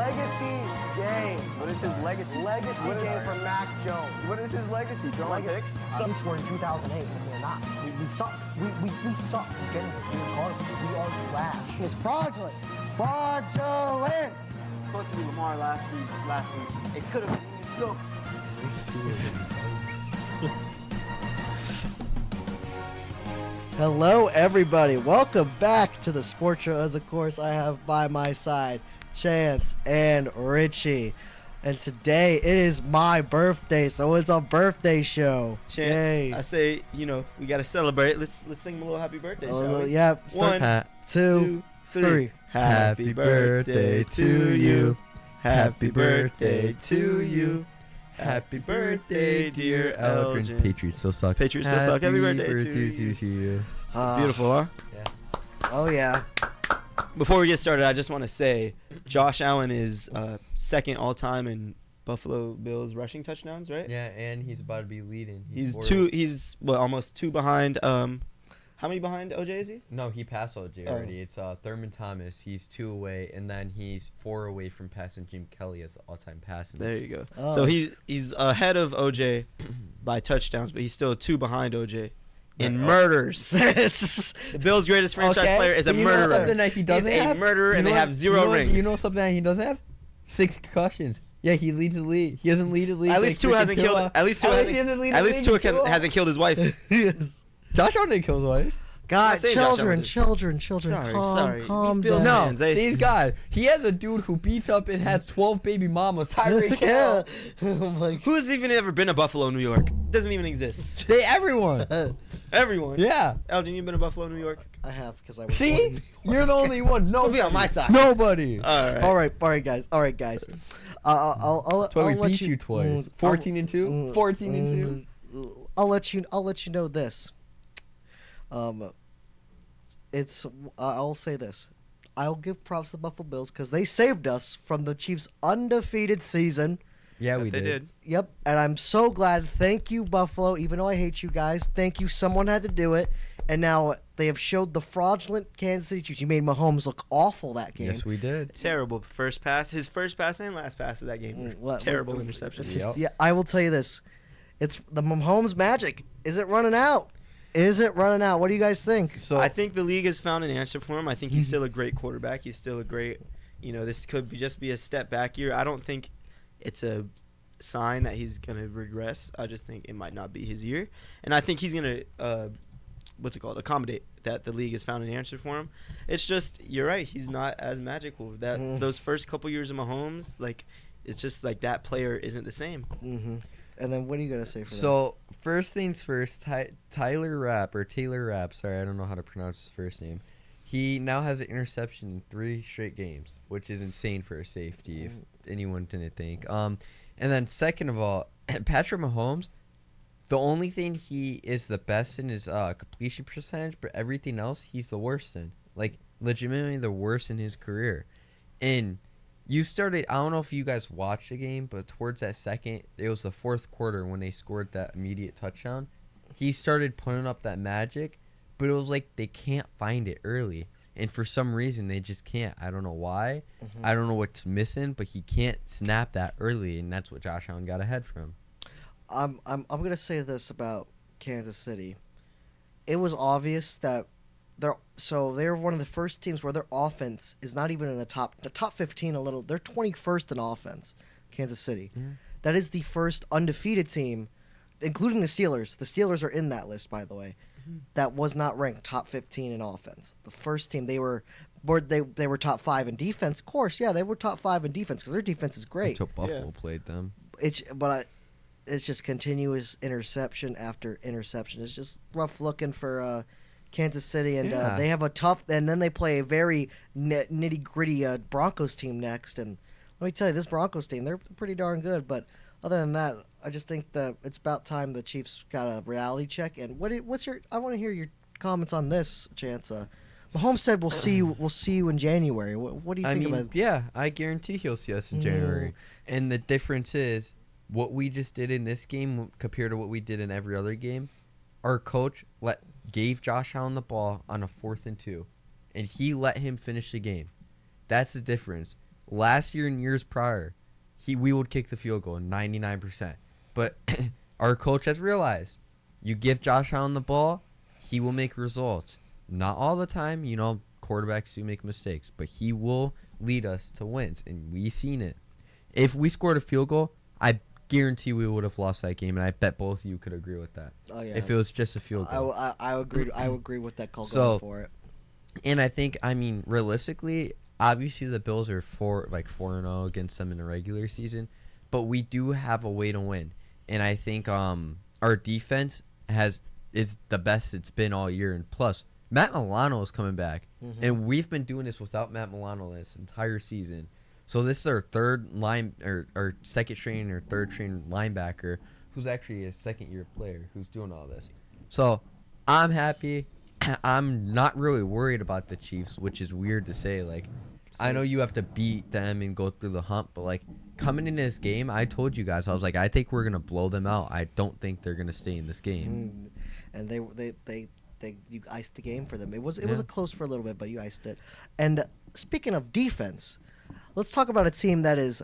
legacy game. What is his legacy? Legacy game for Mac Jones. What is his legacy? Throwing picks? Chiefs were in 2008, and we're not. We suck. We suck. Genuinely, we are trash. It's fraudulent. Fraudulent. Supposed to be Lamar last week. It could have been so. Hello, everybody. Welcome back to the Sports Show. As of course, I have by my side Chantz and Richie. And today it is my birthday, so it's a birthday show. Chantz, I say, we gotta celebrate. Let's sing him a little happy birthday, shall we? Yeah. 1, 2, 3. Happy birthday to you. Happy birthday to you. Happy birthday, dear Elgin. Patriots still suck. Happy birthday to you. Beautiful, huh? Yeah. Oh, yeah. Before we get started, I just want to say Josh Allen is second all-time in Buffalo Bills rushing touchdowns, right? Yeah, and he's about to be leading. He's almost two behind. How many behind OJ is he? No, he passed OJ already. It's Thurman Thomas. He's 2 away, and then he's 4 away from passing Jim Kelly as the all-time passing. There you go. Oh. So he's ahead of OJ by touchdowns, but he's still 2 behind OJ in murders. The Bills' greatest franchise player is a murderer. Something that he doesn't He's have? a murderer, and they have 0 rings. You know something that he doesn't have? 6 concussions. Yeah, he leads the league. He doesn't lead the league. At least 2 hasn't killed. At least 2 hasn't killed his wife. Josh Allen didn't kill his wife. God, children. Sorry. Calm These Bills down. fans, These guys. He has a dude who beats up and has 12 baby mamas. Tyreek Hill. Oh my God. Who's even ever been to Buffalo, New York? Doesn't even exist. Everyone. Everyone. Yeah. Elgin, you been to Buffalo, New York? I have, because I was See? born in- You're the only one. Don't be on my side. Nobody. All right, guys. I'll That's why we let beat you twice. 14 and 2. 14 and 2. I'll let you know this. I'll say this. I'll give props to the Buffalo Bills because they saved us from the Chiefs' undefeated season. Yeah, They did. Yep, and I'm so glad. Thank you, Buffalo. Even though I hate you guys, thank you. Someone had to do it, and now they have showed the fraudulent Kansas City Chiefs. You made Mahomes look awful that game. Yes, we did. Terrible first pass. His first pass and last pass of that game. Terrible interceptions. Yep. Yeah, I will tell you this. It's the Mahomes magic. Is it running out? What do you guys think? So I think the league has found an answer for him. I think he's still a great quarterback. He's still a great, this could just be a step back year. I don't think it's a sign that he's going to regress. I just think it might not be his year. And I think he's going to, accommodate that the league has found an answer for him. It's just, you're right, he's not as magical. Those first couple years of Mahomes, it's just like that player isn't the same. Mm-hmm. And then what are you going to say for that? So, first things first, Taylor Rapp, sorry, I don't know how to pronounce his first name. He now has an interception in 3 straight games, which is insane for a safety, if anyone didn't think. And then second of all, Patrick Mahomes, the only thing he is the best in is completion percentage, but everything else he's the worst in. Legitimately the worst in his career. And you started, I don't know if you guys watched the game, but towards that second, it was the 4th quarter when they scored that immediate touchdown. He started putting up that magic, but it was like they can't find it early. And for some reason, they just can't. I don't know why. Mm-hmm. I don't know what's missing, but he can't snap that early, and that's what Josh Allen got ahead from. I'm going to say this about Kansas City. It was obvious that they're one of the first teams where their offense is not even in the top 15 they're 21st in offense, Kansas City. Yeah. That is the first undefeated team, including the Steelers. The Steelers are in that list, by the way. That was not ranked top 15 in offense. The first team, they were top 5 in defense. Of course, yeah, they were top 5 in defense because their defense is great. Until Buffalo played them. It's just continuous interception after interception. It's just rough looking for Kansas City, and they have a tough. And then they play a very nitty gritty Broncos team next. And let me tell you, this Broncos team, they're pretty darn good. But other than that, I just think that it's about time the Chiefs got a reality check. And what's your? I want to hear your comments on this, Chantz. Mahomes said we'll see you in January. What do you think about it? Yeah, I guarantee he'll see us in January. And the difference is what we just did in this game compared to what we did in every other game. Our coach gave Josh Allen the ball on a 4th and 2, and he let him finish the game. That's the difference. last year and years prior, we would kick the field goal 99%. But our coach has realized you give Josh Allen the ball, he will make results. Not all the time, quarterbacks do make mistakes, but he will lead us to wins, and we've seen it. If we scored a field goal, I guarantee we would have lost that game, and I bet both of you could agree with that. Oh yeah. If it was just a field goal. I agree. I agree with that call going for it. And I think, realistically, obviously the Bills are 4-0 against them in the regular season, but we do have a way to win. And I think our defense is the best it's been all year. And plus, Matt Milano is coming back, and we've been doing this without Matt Milano this entire season. So this is our our second string or third string linebacker, who's actually a second-year player who's doing all this. So I'm happy. I'm not really worried about the Chiefs, which is weird to say. Like, I know you have to beat them and go through the hump, but like coming into this game, I told you guys, I was like, I think we're gonna blow them out. I don't think they're gonna stay in this game. And you iced the game for them. It was a close for a little bit, but you iced it. And speaking of defense, let's talk about a team that is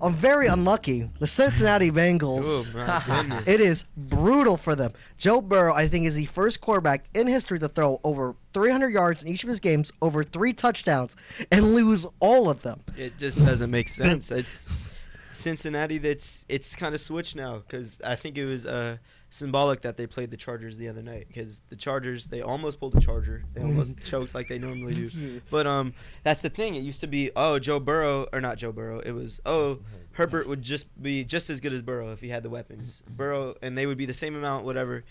very unlucky. The Cincinnati Bengals. Oh, my goodness. It is brutal for them. Joe Burrow, I think, is the first quarterback in history to throw over 300 yards in each of his games, over 3 touchdowns, and lose all of them. It just doesn't make sense. It's Cincinnati it's kind of switched now, because I think it was symbolic that they played the Chargers the other night, because the Chargers, they almost pulled the Charger. They almost choked like they normally do. But that's the thing. It used to be, Joe Burrow, or not Joe Burrow. It was, Herbert would just be just as good as Burrow if he had the weapons. Burrow, and they would be the same amount of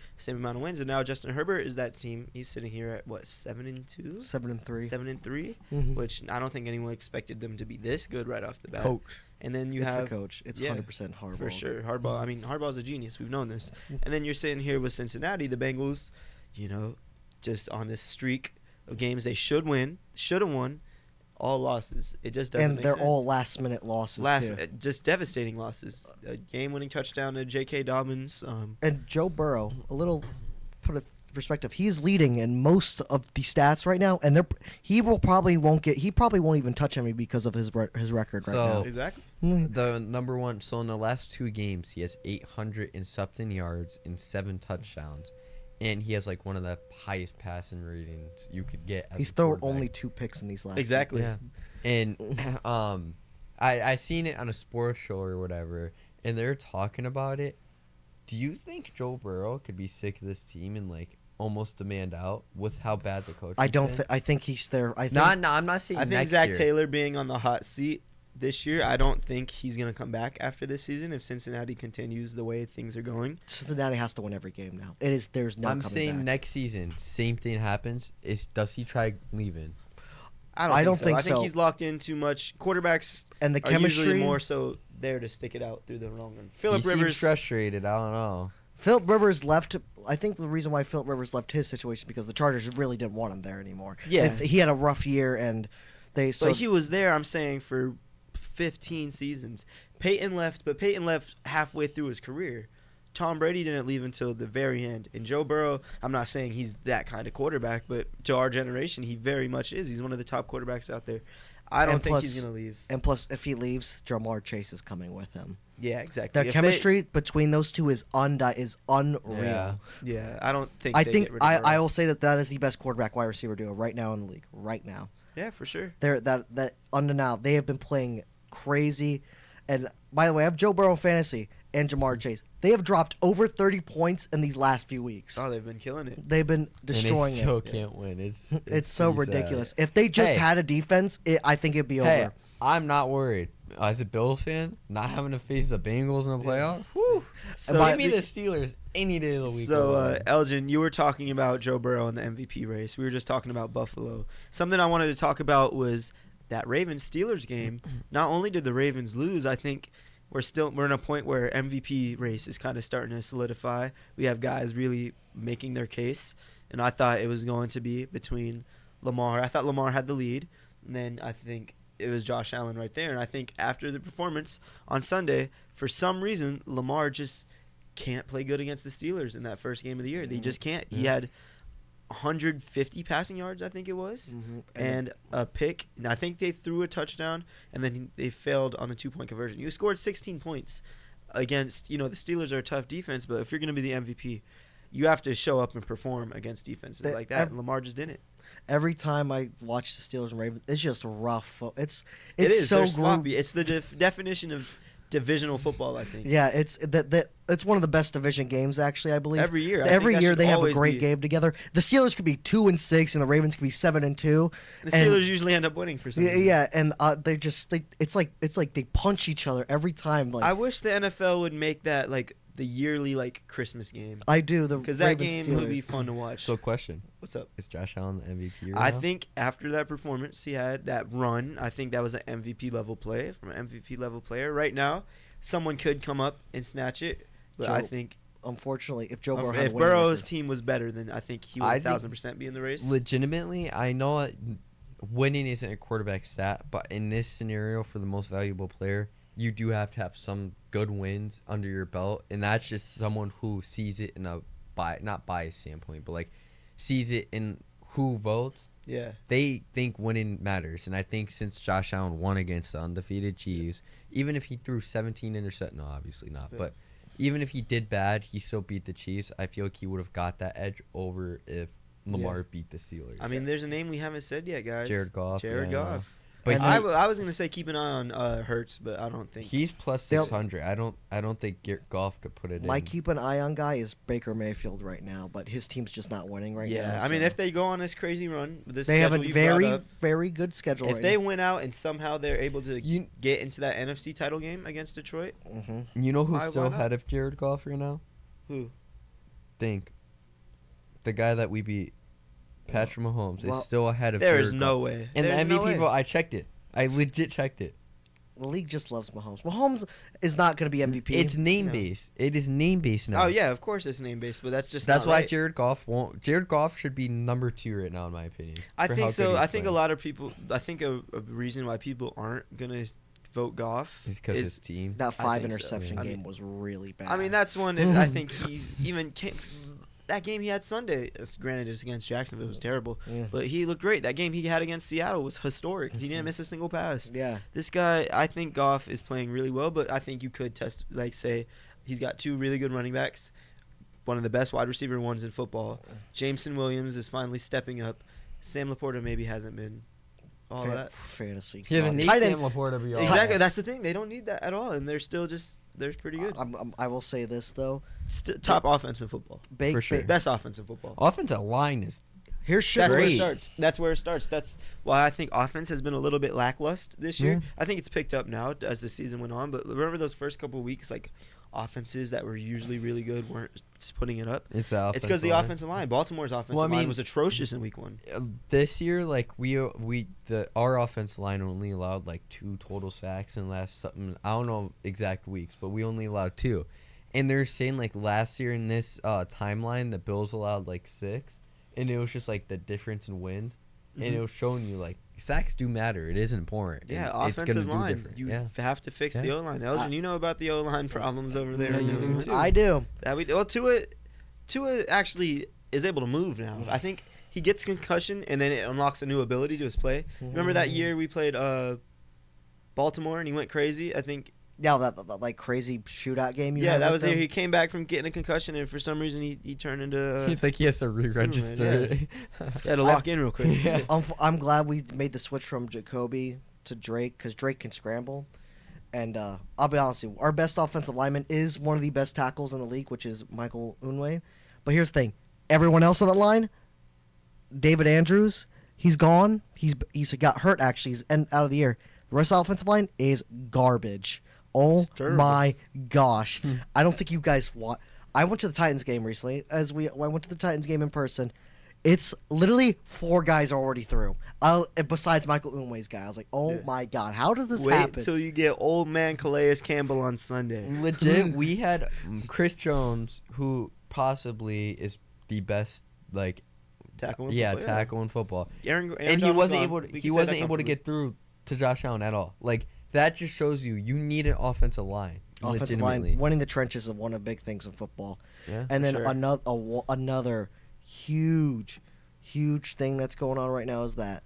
wins. And now Justin Herbert is that team. He's sitting here at, 7-2? 7-3. 7-3, which I don't think anyone expected them to be this good right off the bat. Coach. And then It's the coach. It's 100% Harbaugh. For sure. Harbaugh's a genius. We've known this. And then you're sitting here with Cincinnati, the Bengals, just on this streak of games they should have won, all losses. It just doesn't And make they're sense. all last-minute losses, too. Just devastating losses. A game-winning touchdown to J.K. Dobbins. And Joe Burrow, put a perspective, he's leading in most of the stats right now, and he probably won't even touch any because of his record right now. Exactly. The number one, so in the last 2 games, he has 800 and something yards and 7 touchdowns. And he has one of the highest passing ratings you could get. He's thrown only 2 picks in these last. Exactly. Yeah. And I seen it on a sports show or whatever, and they're talking about it. Do you think Joe Burrow could be sick of this team and almost demand out with how bad the coach? I don't. I think he's there. No, I'm not saying. I think next Zach year. Taylor being on the hot seat this year, I don't think he's going to come back after this season if Cincinnati continues the way things are going. Cincinnati has to win every game now. There's no. I'm coming saying back. next season, same thing happens. Does he try leaving? I don't think so. I so. think he's locked in too much. Quarterbacks And the are chemistry usually more so there to stick it out through the long run. Philip He Rivers seems frustrated. I don't know. Philip Rivers left. I think the reason why Philip Rivers left his situation because the Chargers really didn't want him there anymore. Yeah. He had a rough year, and But he was there, I'm saying, for 15 seasons. Peyton left, but Peyton left halfway through his career. Tom Brady didn't leave until the very end. And Joe Burrow, I'm not saying he's that kind of quarterback, but to our generation, he very much is. He's one of the top quarterbacks out there. I don't think he's going to leave. And plus, if he leaves, Jamar Chase is coming with him. Yeah, exactly. The chemistry between those two is unreal. Yeah, I don't think. I will say that is the best quarterback wide receiver duo right now in the league. Right now. Yeah, for sure. That under now they have been playing crazy. And by the way, I have Joe Burrow fantasy and Jamar Chase. They have dropped over 30 points in these last few weeks. Oh, they've been killing it. They've been destroying and they still it. can't win. It's so ridiculous. If they just had a defense, I think it'd be over. I'm not worried. As a Bills fan, not having to face the Bengals in the playoffs, whew. So Give me the Steelers any day of the week. So, Elgin, you were talking about Joe Burrow in the MVP race. We were just talking about Buffalo. Something I wanted to talk about was that Ravens-Steelers game. Not only did the Ravens lose, I think we're in a point where MVP race is kind of starting to solidify. We have guys really making their case, and I thought it was going to be between Lamar. I thought Lamar had the lead, and then I think it was Josh Allen right there. And I think after the performance on Sunday, for some reason, Lamar just can't play good against the Steelers in that first game of the year. They just can't. He had 150 passing yards, I think it was, and a pick. And I think they threw a touchdown, and then they failed on a 2-point conversion. You scored 16 points against, the Steelers are a tough defense, but if you're going to be the MVP, you have to show up and perform against defenses like that. And Lamar just didn't. Every time I watch the Steelers and Ravens, it's just rough. It is so sloppy. It's the definition of divisional football, I think. Yeah, it's it's one of the best division games, actually, I believe. Every year. Every year they have a great game together. The Steelers could be 2-6 and the Ravens could be 7-2. The Steelers usually end up winning for some reason. Yeah, and it's like they punch each other every time. Like, I wish the NFL would make that like the yearly Christmas game. I do, because that game would be fun to watch. So, question. What's up? Is Josh Allen the MVP right I now? think after that performance he had, that run, I think that was an MVP level play from an MVP level player. Right now, someone could come up and snatch it, but I think unfortunately, if Joe Burrow had if Burrow's team was better, then I think he would 1,000% be in the race. Legitimately, I know winning isn't a quarterback stat, but in this scenario, for the most valuable player, you do have to have some good wins under your belt, and that's just someone who sees it in a not biased standpoint, but sees it in who votes. Yeah, they think winning matters, and I think since Josh Allen won against the undefeated Chiefs, even if he threw 17 interceptions, no, obviously not, but even if he did bad, he still beat the Chiefs. I feel like he would have got that edge over if Lamar beat the Steelers. I mean, there's a name we haven't said yet, guys. Jared Goff. Goff. But I was gonna say keep an eye on Hurts, but I don't think he's plus 600. I don't think Goff could put it in. My keep an eye on guy is Baker Mayfield right now, but his team's just not winning right now. Yeah, I mean, if they go on this crazy run, they have a very good schedule. If they win out and somehow they're able to get into that NFC title game against Detroit, you know who's still ahead of Jared Goff right now? Who? Think. The guy that we beat. Patrick Mahomes is still ahead of There Jared is no Goff. way. And the MVP vote, I checked it. I legit checked it. The league just loves Mahomes. Mahomes is not going to be MVP. It's name-based. It is name-based now. Oh, yeah, of course it's name-based, but that's why right. Jared Goff won't. Jared Goff should be number 2 right now, in my opinion. I think so. I think a lot of people, a reason why people aren't going to vote Goff is because his team. That 5 interception game was really bad. I mean, that's one. I think he even came. That game he had Sunday, granted it's against Jacksonville, it was terrible, but he looked great. That game he had against Seattle was historic. He didn't miss a single pass. Yeah. This guy, I think Goff is playing really well, but I think you could say he's got 2 really good running backs, one of the best wide receiver ones in football. Jameson Williams is finally stepping up. Sam Laporta maybe hasn't been all that. Fantasy. You haven't need Sam Laporta to be all exactly. That's the thing. They don't need that at all, and they're still they're pretty good. I will say this though, top offense in football. For sure. Best offense in football. Offensive line is That's where it starts. That's where it starts. That's why I think offense has been a little bit lackluster this year. I think it's picked up now as the season went on, but remember those first couple of weeks, offenses that were usually really good weren't putting it up. It's because the offensive line. Baltimore's offensive line was atrocious in week 1. This year, our offensive line only allowed 2 total sacks in last something. I don't know exact weeks, but we only allowed 2. And they're saying last year in this timeline, the Bills allowed 6, and it was just the difference in wins, and it was showing you sacks do matter. It is important. Yeah, offensive line. You have to fix the O-line. Elgin, you know about the O-line problems over there. I do. Tua actually is able to move now. I think he gets concussion, and then it unlocks a new ability to his play. Remember that year we played Baltimore, and he went crazy? I think. Yeah, that crazy shootout game. That was the year he came back from getting a concussion, and for some reason he turned into. It's he has to re-register. He had to lock in real quick. Yeah. I'm glad we made the switch from Jacoby to Drake because Drake can scramble, and I'll be honest with you, our best offensive lineman is one of the best tackles in the league, which is Michael Unwe. But here's the thing: everyone else on the line, David Andrews, he's gone. He's got hurt actually. He's out of the year. The rest of the offensive line is garbage. Oh my gosh! I don't think you guys want. I went to the Titans game recently. I went to the Titans game in person. It's literally 4 guys already through. Besides Michael Unwe's guy, I was like, "Oh my god, how does this happen?" Wait till you get old man Calais Campbell on Sunday. Legit, we had Chris Jones, who possibly is the best tackle in football. Aaron and he wasn't able to get through to Josh Allen at all. That just shows you need an offensive line. Offensive line, winning the trenches is one of the big things in football. Yeah, and then another huge huge thing that's going on right now is that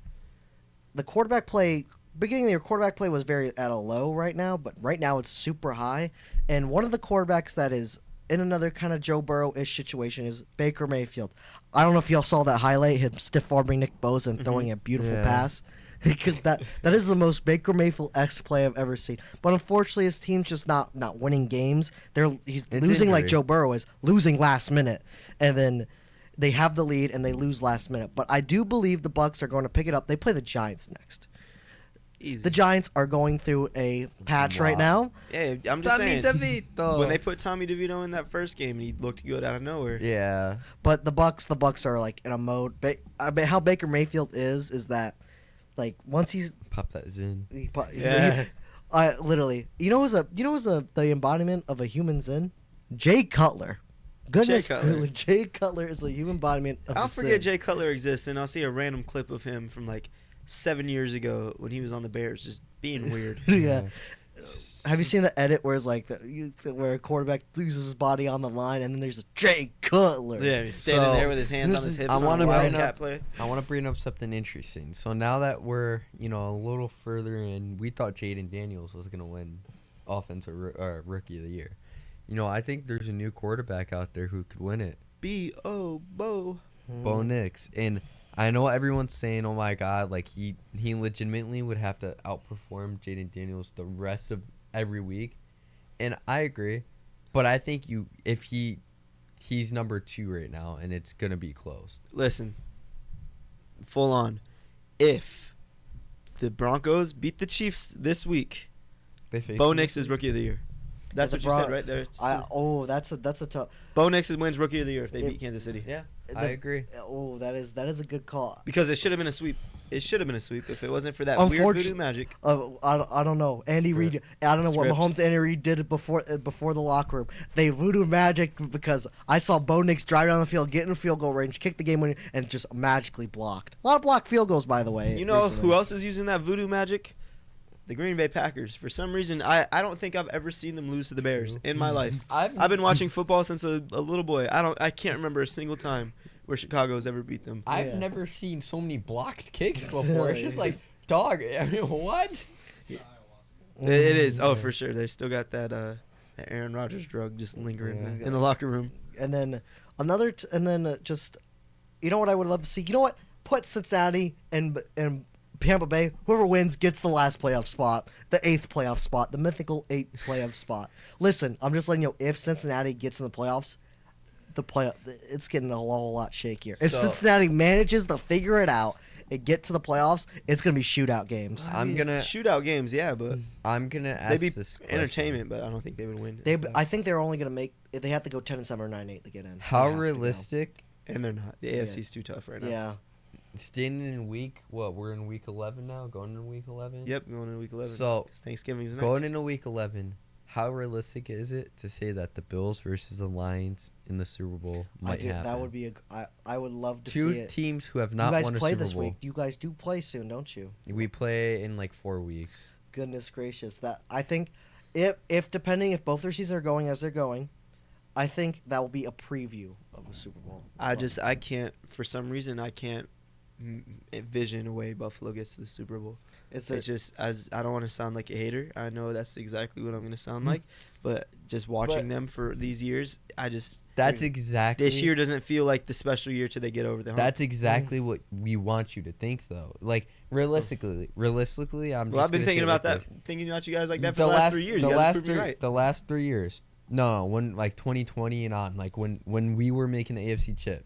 the quarterback play, beginning of the year, quarterback play was very at a low right now, but right now it's super high. And one of the quarterbacks that is in another kind of Joe Burrow-ish situation is Baker Mayfield. I don't know if y'all saw that highlight, him stiff-arming Nick Bosa and throwing a beautiful pass. Because that is the most Baker Mayfield-esque play I've ever seen. But unfortunately, his team's just not winning games. He's losing like Joe Burrow is, losing last minute. And then they have the lead and they lose last minute. But I do believe the Bucs are going to pick it up. They play the Giants next. Easy. The Giants are going through a patch right now. Yeah, I'm just saying. DeVito. When they put Tommy DeVito in that first game, he looked good out of nowhere. Yeah. But the Bucs are like in a mode. How Baker Mayfield is that, like once he's Pop that Zin. Literally, the embodiment of a human Zen? Jay Cutler. Goodness, Jay Cutler is a human embodiment of I'll a forget Zen. Jay Cutler exists, and I'll see a random clip of him from like 7 years ago when he was on the Bears, just being weird. Yeah. Have you seen the edit where it's like where a quarterback loses his body on the line, and then there's a Jay Cutler? Yeah, he's standing there with his hands on his hips. I want to bring up something interesting. So now that we're a little further in, we thought Jaden Daniels was gonna win offensive rookie of the year. I think there's a new quarterback out there who could win it. Bo Nix. And I know everyone's saying, oh my God, like he legitimately would have to outperform Jaden Daniels the rest of every week. And I agree. But I think if he's number 2 right now and it's going to be close. Listen, full on. If the Broncos beat the Chiefs this week, Bo Nix is rookie of the year. That's what you said right there. That's a tough. Bo Nix wins rookie of the year if they beat Kansas City. Yeah, I agree. Oh, that is a good call. Because it should have been a sweep. It should have been a sweep if it wasn't for that weird voodoo magic. I don't know. Andy Reid. I don't know what Mahomes and Andy Reid did before the locker room. They voodoo magic because I saw Bo Nix drive down the field, get in field goal range, kick the game winner, and just magically blocked. A lot of blocked field goals, by the way. You know who else is using that voodoo magic? The Green Bay Packers. For some reason, I don't think I've ever seen them lose to the Bears in my life. I've been watching football since a little boy. I can't remember a single time where Chicago's ever beat them. I've never seen so many blocked kicks before. It's just like, dog, I mean, what? It is. Oh, for sure. They still got that Aaron Rodgers drug just lingering in the locker room. And then just, you know what I would love to see? You know what? Put Cincinnati and Tampa Bay, whoever wins gets the last playoff spot, the 8th playoff spot, the mythical 8th playoff spot. Listen, I'm just letting you know, if Cincinnati gets in the playoffs, it's getting a whole lot shakier. If Cincinnati manages to figure it out and get to the playoffs, it's going to be shootout games. Shootout games, yeah, but I'm going to ask this question. Entertainment, but I don't think they would win. I think they're only going to make, they have to go 10-7 or 9-8 to get in. How realistic? And they're not. The AFC's too tough right now. Yeah. Standing in we're in week 11 now, going into week 11? Yep, going into week 11. So, Thanksgiving's next. Going into week 11, how realistic is it to say that the Bills versus the Lions in the Super Bowl might happen? That would be I would love to see it. 2 teams who have not won a Super Bowl. You guys play this week. You guys do play soon, don't you? We play in like 4 weeks. Goodness gracious. That I think if depending if both their seasons are going as they're going, I think that will be a preview of a Super Bowl. I can't, for some reason, I can't envision a way Buffalo gets to the Super Bowl. It's just, I don't want to sound like a hater. I know that's exactly what I'm going to sound like, but just watching them for these years, this year doesn't feel like the special year till they get over the hump. That's exactly what we want you to think, though. Like realistically, I'm. Well, I've been thinking about you guys like that for the last 3 years. The last 3 years. No, when like 2020 and on, like when we were making the AFC chip.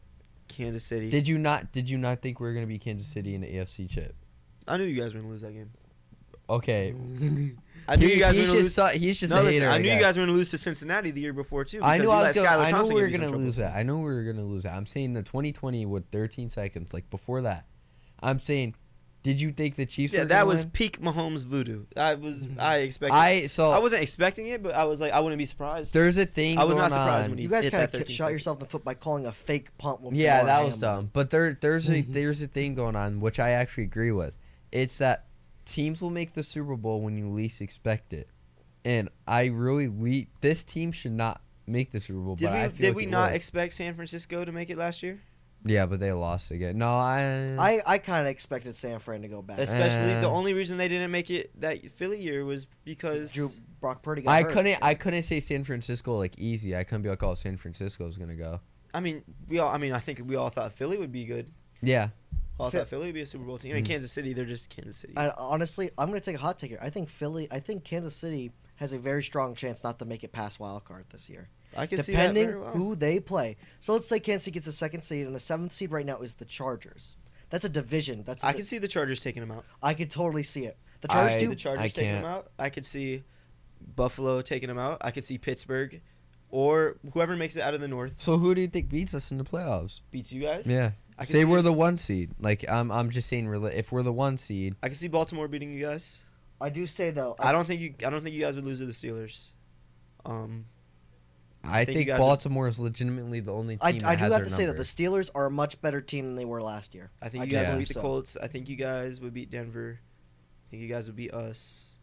Kansas City. Did you not think we were going to be Kansas City in the AFC chip? I knew you guys were going to lose that game. Okay. I knew you guys were going to lose. He's just a hater. I knew you guys were going to lose to Cincinnati the year before, too. I knew we were going to lose that. I know we were going to lose that. I'm saying the 2020 with 13 seconds, like before that. I'm saying, did you think the Chiefs were going to win? Yeah, that was peak Mahomes voodoo. I wasn't expecting it, but I was like, I wouldn't be surprised. There's a thing I was not surprised when you guys kind of shot yourself in the foot by calling a fake punt. Yeah, that was dumb. But there's a thing going on, which I actually agree with. It's that teams will make the Super Bowl when you least expect it. And this team should not make the Super Bowl. Did we not expect San Francisco to make it last year? Yeah, but they lost again. No, I kind of expected San Fran to go back. Especially the only reason they didn't make it that Philly year was because Brock Purdy got hurt. I couldn't say San Francisco like easy. I couldn't be like, oh, San Francisco's gonna go. I think we all thought Philly would be good. Yeah. All thought Philly would be a Super Bowl team. I mean, Kansas City, they're just Kansas City. Honestly, I'm gonna take a hot take here. I think Kansas City has a very strong chance not to make it past wild card this year. I can see depending that very well. who they play. So let's say Kansas City gets a 2nd seed, and the 7th seed right now is the Chargers. That's a division. I can see the Chargers taking them out. I could totally see it. The Chargers The Chargers taking them out. I could see Buffalo taking them out. I could see Pittsburgh, or whoever makes it out of the North. So who do you think beats us in the playoffs? Beats you guys? Yeah. Say we're the 1 seed. Like I'm just saying, if we're the 1 seed, I can see Baltimore beating you guys. I do say though. I don't think you guys would lose to the Steelers. I think Baltimore is legitimately the only team that has their number. I do have to say that the Steelers are a much better team than they were last year. I think you guys would beat the Colts. I think you guys would beat Denver. I think you guys would beat us.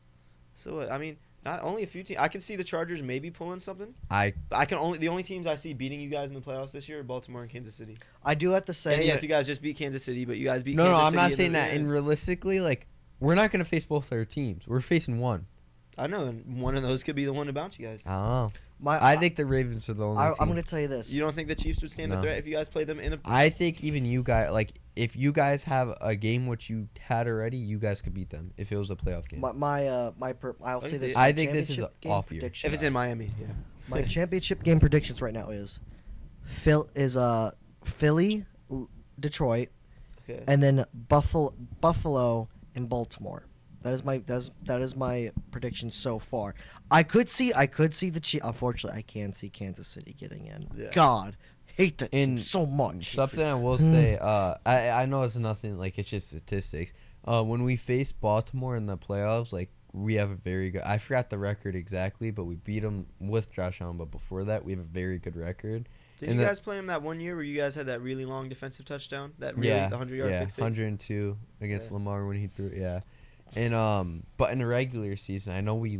So I mean, not only a few teams. I can see the Chargers maybe pulling something. The only teams I see beating you guys in the playoffs this year are Baltimore and Kansas City. I do have to say. And yes, you guys just beat Kansas City, but you guys beat. No, Kansas I'm City not saying that. And realistically, like we're not gonna face both their teams. We're facing one. I know, and one of those could be the one to bounce you guys. Oh. I think the Ravens are the only team. I'm going to tell you this. You don't think the Chiefs would stand a threat if you guys played them in a... I think even you guys, like, if you guys have a game which you had already, you guys could beat them if it was a playoff game. I'll say this. I think this is off year. If it's in Miami, yeah. My championship game predictions right now is Philly, Detroit, okay, and then Buffalo and Baltimore. That is my prediction so far. I could see the Chiefs. Unfortunately, I can see Kansas City getting in. Yeah. God, hate that team so much. Something I will say. I know it's nothing. Like it's just statistics. When we face Baltimore in the playoffs, like we have a very good. I forgot the record exactly, but we beat them with Josh Allen. But before that, we have a very good record. Did you guys play him that one year where you guys had that really long defensive touchdown? The 100-yard pick six? 102 against Lamar when he threw it. Yeah. And but in the regular season, I know we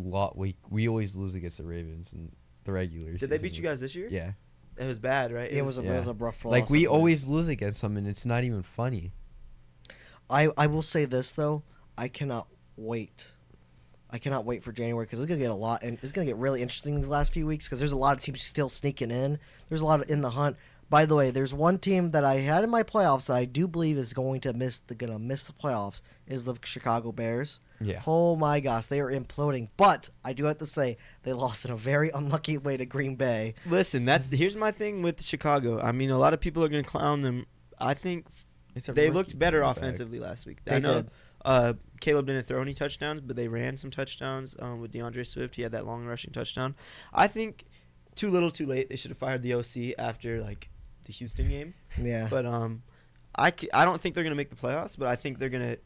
always lose against the Ravens in the regular season. Did they beat you guys this year? Yeah. It was bad, right? It was a rough loss. Like we always lose against them, and it's not even funny. I will say this though, I cannot wait for January because it's gonna get it's gonna get really interesting these last few weeks because there's a lot of teams still sneaking in. There's a lot in the hunt. By the way, there's one team that I had in my playoffs that I do believe is going to miss the playoffs is the Chicago Bears. Yeah. Oh my gosh, they are imploding. But I do have to say they lost in a very unlucky way to Green Bay. Listen, here's my thing with Chicago. I mean, a lot of people are going to clown them. I think they looked better offensively last week. I know Caleb didn't throw any touchdowns, but they ran some touchdowns with DeAndre Swift. He had that long rushing touchdown. I think too little, too late. They should have fired the OC after like the Houston game. Yeah. But I don't think they're going to make the playoffs, but I think they're going to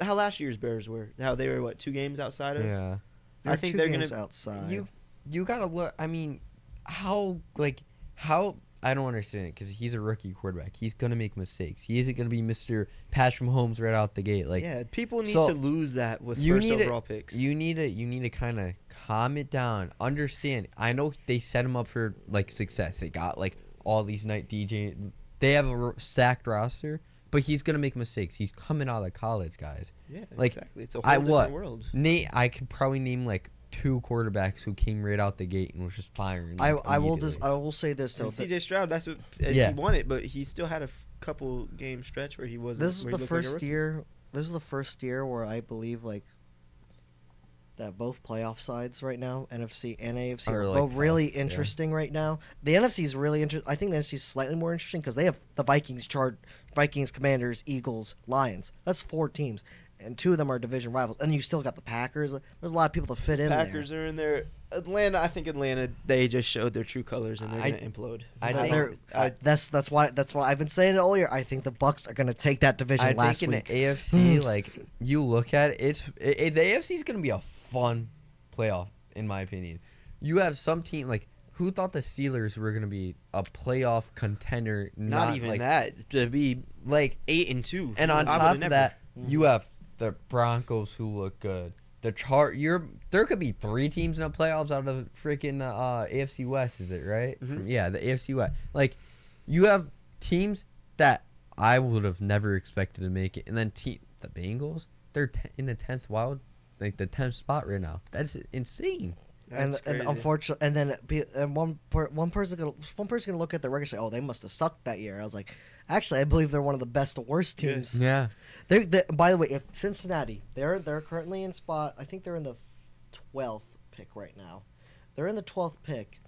how last year's Bears were. How they were 2 games outside of. Yeah. I think they're going to outside. You got to look, I mean, how I don't understand it because he's a rookie quarterback. He's going to make mistakes. He isn't going to be Mr. Patrick Mahomes right out the gate. Like, yeah, people need to lose that with first overall picks. You need to kind of calm it down. Understand. I know they set him up for like success. They got like all these night DJ. They have a stacked roster, but he's going to make mistakes. He's coming out of college, guys. Yeah, like, exactly. It's a whole different world. I could probably name like 2 quarterbacks who came right out the gate and was just firing. Like, I will say this though. CJ Stroud, that's what he wanted, but he still had a couple game stretch where he wasn't. This is the first year. This is the first year where I believe like that both playoff sides right now, NFC and AFC, are both really interesting right now. The NFC is really interesting. I think the NFC is slightly more interesting because they have the Vikings, Commanders, Eagles, Lions. That's 4 teams. And 2 of them are division rivals. And you still got the Packers. There's a lot of people to fit in there. Packers are in there. I think Atlanta, they just showed their true colors and they're going to implode. That's why I've been saying it all year. I think the Bucs are going to take that division last week. I think in the AFC, like, you look at it, the AFC is going to be a fun playoff, in my opinion. You have some team, like, who thought the Steelers were going to be a playoff contender? Not even like, that. To be, like, 8-2. And on top of that, you have the Broncos who look good. There could be 3 teams in the playoffs out of freaking AFC West, is it right? Mm-hmm. Yeah, the AFC West. Like, you have teams that I would have never expected to make it. And then the Bengals, they're in the 10th the 10th spot right now. That's insane. And unfortunately, one person gonna look at the record and say, "Oh, they must have sucked that year." I was like, actually, I believe they're one of the best worst teams. Yeah. By the way, if Cincinnati, they're currently in spot. I think they're in the 12th pick right now. They're in the 12th pick.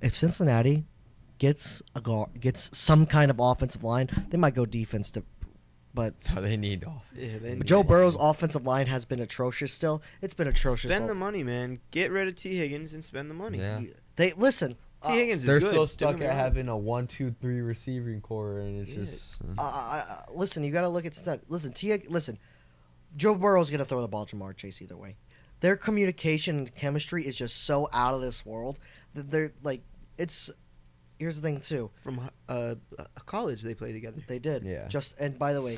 If Cincinnati gets some kind of offensive line, they might go defense to. But they need off. Yeah, Joe Burrow's offensive line has been atrocious. Still, it's been atrocious. Spend the money, man. Get rid of T. Higgins and spend the money. Yeah. They listen. T. Higgins is They're good. so stuck at having a 1-2-3 receiving core, and it's just. Listen, you got to look at listen. Joe Burrow's gonna throw the ball to Jamar Chase either way. Their communication and chemistry is just so out of this world that they're like it's. Here's the thing too. From college, they play together. They did. Yeah. And by the way,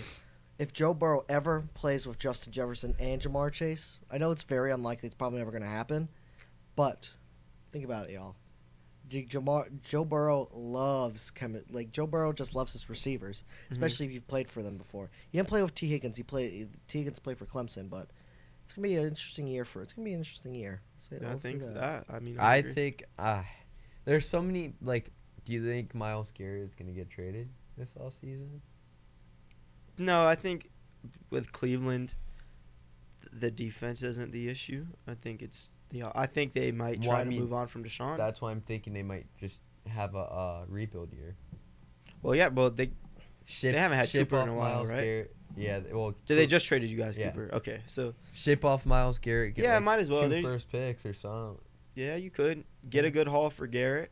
if Joe Burrow ever plays with Justin Jefferson and Jamar Chase, I know it's very unlikely. It's probably never going to happen. But think about it, y'all. Joe Burrow Joe Burrow just loves his receivers, especially if you've played for them before. He didn't play with T. Higgins. T. Higgins played for Clemson, but it's gonna be an interesting year It's gonna be an interesting year. I think that. I mean, I think there's so many like. Do you think Myles Garrett is going to get traded this offseason? No, I think with Cleveland, the defense isn't the issue. I think I think they might try to move on from Deshaun. That's why I'm thinking they might just have a rebuild year. Well, yeah, they haven't had Cooper in a while, Myles right? Garrett. Yeah, well. Did they just traded you guys Yeah. Cooper? Okay, so ship off Myles Garrett. Get might as well. 2 first picks or something. Yeah, you could get a good haul for Garrett.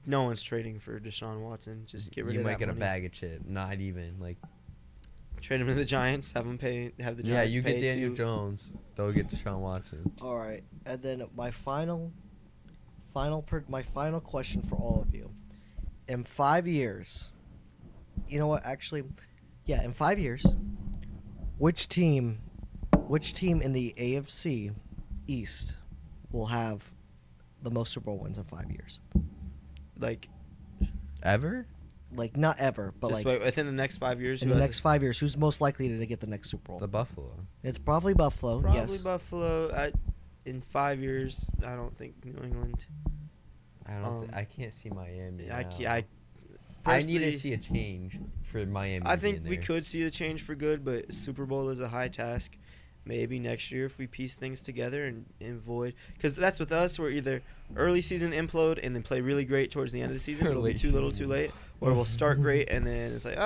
No one's trading for Deshaun Watson. Just get rid of that. You might get money. a bag of chip. Not even like. Trade him to the Giants. Have the Giants. Yeah, you pay get Daniel too. Jones. They'll get Deshaun Watson. All right, and then my final question for all of you: in 5 years, you know what? Actually, yeah, in 5 years, which team in the AFC East will have the most Super Bowl wins in 5 years? Like Ever? Like not ever, but just like within the next 5 years. in the next 5 years, who's most likely to get the next Super Bowl? The Buffalo. It's probably Buffalo. Probably yes. Buffalo. In 5 years, I don't think New England. I can't see Miami. I need to see a change for Miami. I think we could see the change for good, but Super Bowl is a high task. Maybe next year if we piece things together and avoid, because that's with us. We're either early season implode and then play really great towards the end of the season. It'll be too little, too late, or we'll start great and then it's like,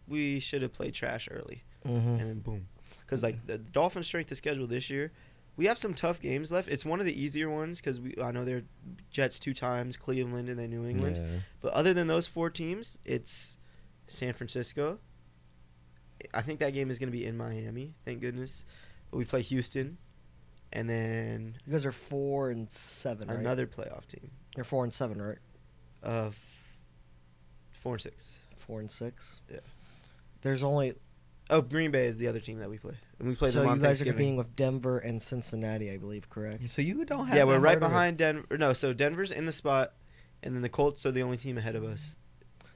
we should have played trash early, and then boom. Because like the Dolphins' strength of schedule this year, we have some tough games left. It's one of the easier ones because I know they're Jets 2 times, Cleveland, and then New England. Yeah. But other than those 4 teams, it's San Francisco. I think that game is going to be in Miami, thank goodness. But we play Houston, and then You guys are 4-7, right? another playoff team. You're 4-7, right? 4-6. 4-6. Yeah. There's only Green Bay is the other team that we play, and we play so them on you guys are Thanksgiving. competing with Denver and Cincinnati, I believe, correct? So you don't have. Yeah, we're that right hard of a- behind Denver. No, so Denver's in the spot, and then the Colts are the only team ahead of us.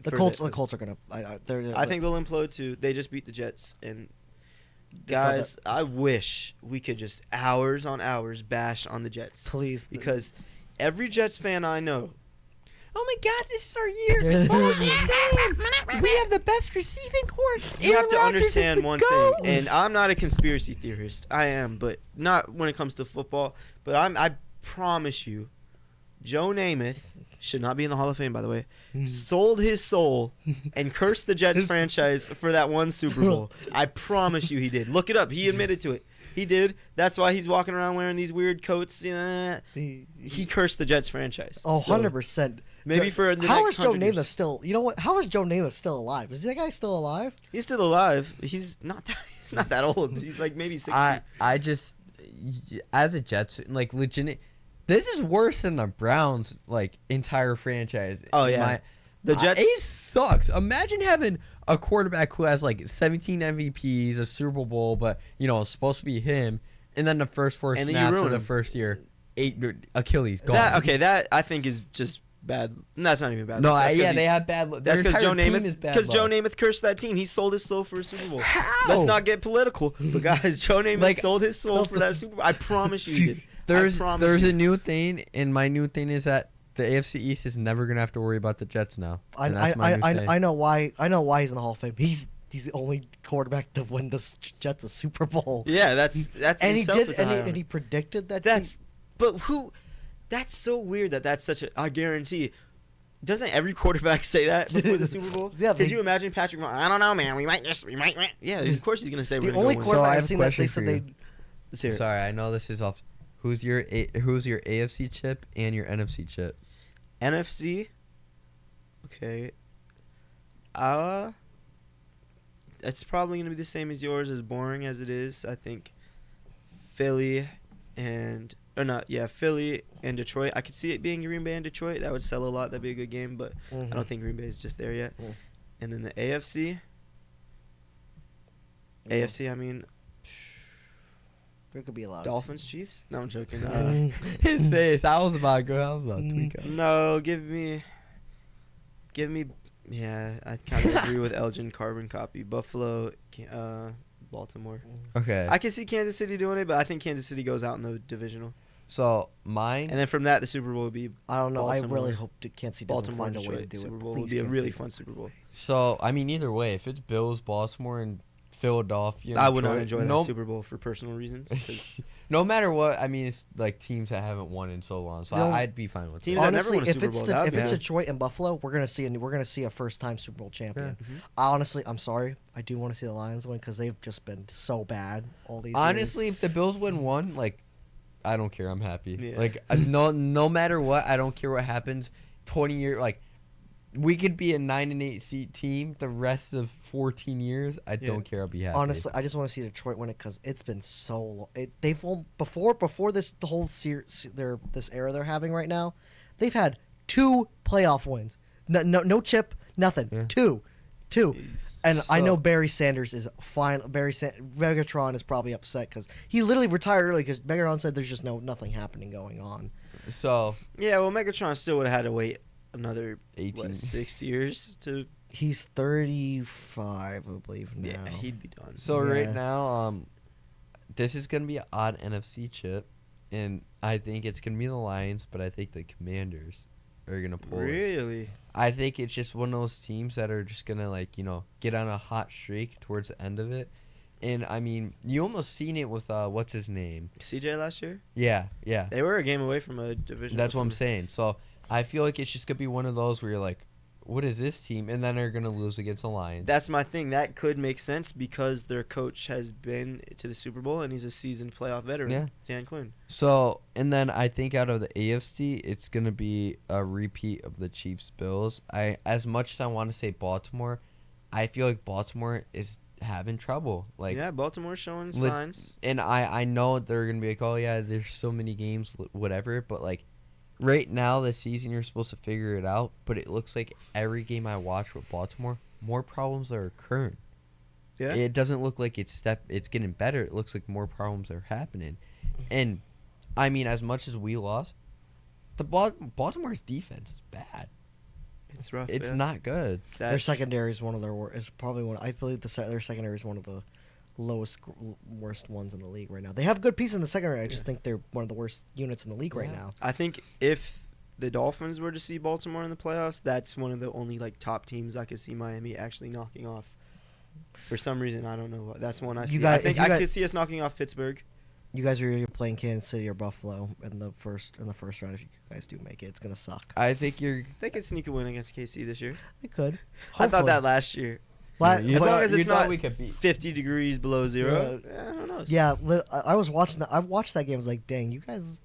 The for Colts are gonna. I think they'll implode too. They just beat the Jets, and guys, I wish we could just hours on hours bash on the Jets, please, because every Jets fan I know. Oh my God, this is our Yeah. year! Oh, we have the best receiving core. You have to understand one thing, and I'm not a conspiracy theorist. I am, but not when it comes to football. But I promise you, Joe Namath should not be in the Hall of Fame, by the way. Sold his soul and cursed the Jets franchise for that one Super Bowl. I promise you, he did. Look it up. He admitted to it. He did. That's why he's walking around wearing these weird coats. He cursed the Jets franchise. Oh, So 100%. maybe for the How next is Joe 100 years. Namath still? You know what? How is Joe Namath still alive? Is that guy still alive? He's still alive. He's not that old. He's like maybe 60. I just, as a Jets, like legit, this is worse than the Browns like entire franchise. Oh yeah, the Jets. It sucks. Imagine having a quarterback who has like 17 MVPs, a Super Bowl, but it's supposed to be him, and then the first 4 And then you snaps ruin of the him. first year, 8 Achilles gone. That I think is just bad. No, that's not even bad. No, That's 'cause they have bad luck. That's because Joe Namath. is bad Because Joe luck. Namath cursed that team. He sold his soul for a Super Bowl. How? Let's not get political, but guys, Joe Namath sold his soul no, for that Super Bowl. I promise you, he did. There's you. a new thing, and my new thing is that the AFC East is never gonna have to worry about the Jets now. I know why. I know why he's in the Hall of Fame. He's the only quarterback to win the Jets a Super Bowl. Yeah, that's and he himself did, is a high honor. and he predicted that. But who? That's so weird that's such a. I guarantee. Doesn't every quarterback say that before the Super Bowl? Yeah. Could you imagine Patrick Mahomes? I don't know, man. We might. Yeah, of course he's gonna say. The only quarterback I've seen that they said they. Sorry, I know this is off. Who's your AFC chip and your NFC chip? NFC. Okay. It's probably gonna be the same as yours, as boring as it is. I think Philly and Philly and Detroit. I could see it being Green Bay and Detroit. That would sell a lot. That'd be a good game, but I don't think Green Bay is just there yet. And then the AFC. AFC, I mean, There could be a lot. Dolphins, Chiefs. No, I'm joking. His face. I was about to go. Tweak out. No, give me. Yeah, I kind of agree with Elgin. Carbon copy. Buffalo, Baltimore. Okay. I can see Kansas City doing it, but I think Kansas City goes out in the divisional. So mine. And then from that, the Super Bowl would be. I don't know. Baltimore. I really hope Kansas City doesn't Baltimore, find a way to Detroit. do it. Super Bowl Please, would be a Kansas really City. fun Super Bowl. So I mean, either way, if it's Bills, Baltimore, and Philadelphia, I would not Detroit, enjoy that Super Bowl for personal reasons. 'Cause no matter what, I mean, it's like teams that haven't won in so long, so No. I'd be fine with Teams it. that never Honestly, won a if Super it's Bowl, the, that would if be it's good. Detroit and Buffalo, we're gonna see a first-time Super Bowl champion. Yeah. Honestly, I'm sorry. I do want to see the Lions win because they've just been so bad all these Honestly, years. if the Bills win one, like, I don't care. I'm happy. Yeah. Like, no matter what, I don't care what happens. 20 years, like, we could be a 9-8 seat team the rest of 14 years. I don't care. I'll be happy. Honestly, I just want to see Detroit win it because it's been so long. They've won before this the whole this era they're having right now. They've had 2 playoff wins. No chip, nothing. Yeah. Two. Jeez. And I So- know Barry Sanders is fine. Megatron is probably upset because he literally retired early because Megatron said there's just nothing happening going on. So, Yeah, well, Megatron still would have had to wait another 18. 6 years to. He's 35, I believe now. Yeah, he'd be done. So right Yeah. now, this is gonna be an odd NFC chip, and I think it's gonna be the Lions, but I think the Commanders are gonna pull it. Really? I think it's just one of those teams that are just gonna get on a hot streak towards the end of it, and I mean you almost seen it with what's his name? CJ last year? Yeah. They were a game away from a division. That's what I'm saying. So I feel like it's just gonna be one of those where you're like, what is this team? And then they're gonna lose against the Lions. That's my thing. That could make sense because their coach has been to the Super Bowl and he's a seasoned playoff veteran, Yeah. Dan Quinn. So, and then I think out of the AFC, it's going to be a repeat of the Chiefs-Bills. As much as I want to say Baltimore, I feel like Baltimore is having trouble. Like, Yeah, Baltimore's showing signs. and I know they're going to be like, oh, yeah, there's so many games, whatever. But, like, right now, this season, you're supposed to figure it out. But it looks like every game I watch with Baltimore, more problems are occurring. Yeah. It doesn't look like it's getting better. It looks like more problems are happening. And I mean, as much as we lost, the Baltimore's defense is bad. It's rough. It's yeah. not good. Their secondary is one of their worst. It's probably one. I believe their secondary is one of the worst ones in the league right now. They have good pieces in the secondary. I just think they're one of the worst units in the league right now. I think if the Dolphins were to see Baltimore in the playoffs, that's one of the only top teams I could see Miami actually knocking off. For some reason, I don't know. That's one I see. I think I could see us knocking off Pittsburgh. You guys are playing Kansas City or Buffalo in the first round. If you guys do make it, it's gonna suck. I think They could sneak a win against KC this year. They could. I thought that last year. You As long as you it's thought not we could beat. 50 degrees below zero. Who knows? Yeah, I was watching that. I watched that game. I was like, dang, you guys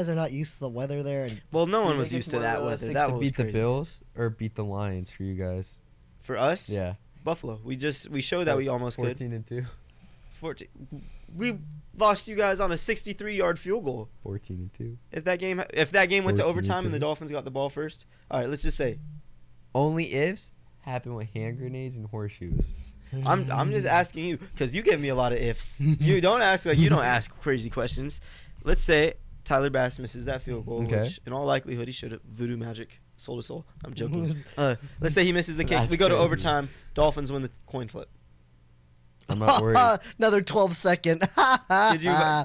are not used to the weather there. And Well, no one Do you was think used it's to more that realistic weather. That to was beat crazy. the Bills or beat the Lions for you guys. For us, Yeah, Buffalo. We showed that we almost could. 14-2. 14. We lost you guys on a 63-yard field goal. 14-2. If that game went to 14-2. overtime and the Dolphins got the ball first, all right, let's just say Only ifs happen with hand grenades and horseshoes. I'm just asking you because you give me a lot of ifs. You don't ask crazy questions. Let's say Tyler Bass misses that field goal, Okay. which in all likelihood he should have. Voodoo magic, soul to soul. I'm joking. Let's say he misses the kick. That's We go to crazy. overtime. Dolphins win the coin flip. I'm not worried. Another 12-second.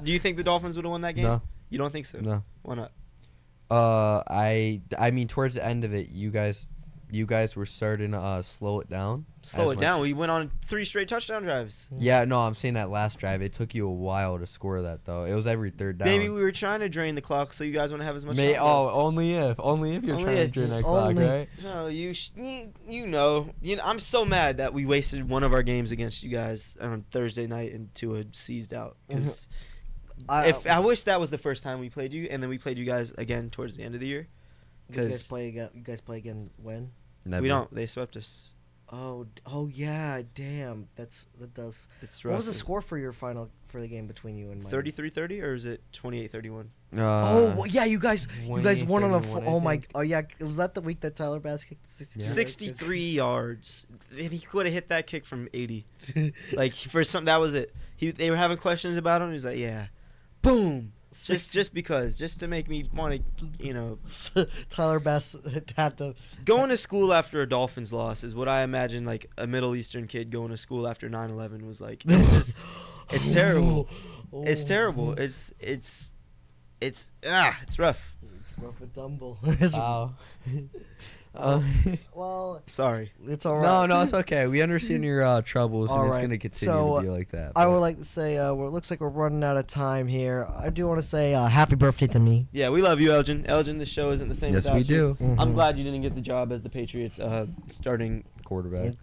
Do you think the Dolphins would have won that game? No, You don't think so? no. Why not? I mean, towards the end of it, you guys were starting to slow it down. Slow as it much. down. We went on 3 straight touchdown drives. Yeah, no, I'm saying that last drive. It took you a while to score that, though. It was every third down. Maybe we were trying to drain the clock so you guys want to have as much. May, time oh, left. only if you're Only trying if. to drain that clock, Only. right? No, you know. I'm so mad that we wasted one of our games against you guys on Thursday night and Tua seized out. Because I wish that was the first time we played you, and then we played you guys again towards the end of the year. you guys play again when? Never. We don't. They swept us. Oh yeah, damn. That does. It's What rough. was the score for the game between you and Miami? 33-30 or is it 28-31? Oh well, yeah, you guys won on a 28-31, I oh my think. oh yeah, was that the week that Tyler Bass kicked 63? Yeah. 63 yards. And he could have hit that kick from 80. Like for some, that was it. They were having questions about him. He was like, yeah, boom. Just because, just to make me want to, Tyler Bass had to going to school after a Dolphins loss is what I imagine like a Middle Eastern kid going to school after 9/11 was like. It's just, it's terrible. It's terrible. It's rough. It's rough and tumble. Wow. Well, Sorry. it's all right. No, it's okay. We understand your troubles, and All it's right. gonna continue So, to be like that. I but- would like to say, it looks like we're running out of time here. I do want to say happy birthday to me. Yeah, we love you, Elgin. Elgin, the show isn't the same Yes, without we you. do. I'm glad you didn't get the job as the Patriots starting Quarterback.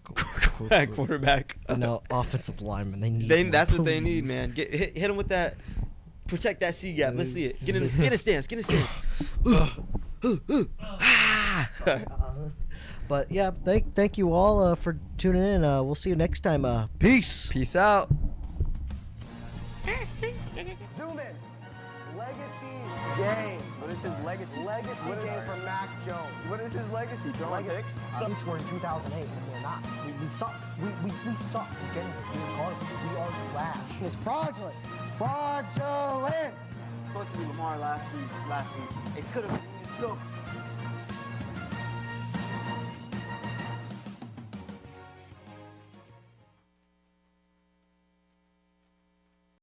quarterback. No, offensive lineman. They need. That's more, what they need, please. man. Hit them with that. Protect that C gap. Let's see it. Get in a stance. Get in a stance. But yeah, thank you all for tuning in. We'll see you next time. Peace. Peace out. Zoom in. Legacy game. What is his legacy? Legacy game for Mac Jones. What is his legacy? Throwing picks? He's were in 2008, and we're not. We suck. We suck. Genuinely, we are garbage. We are trash. It's fraudulent. Fraudulent. Supposed to be Lamar last week. It could have been so.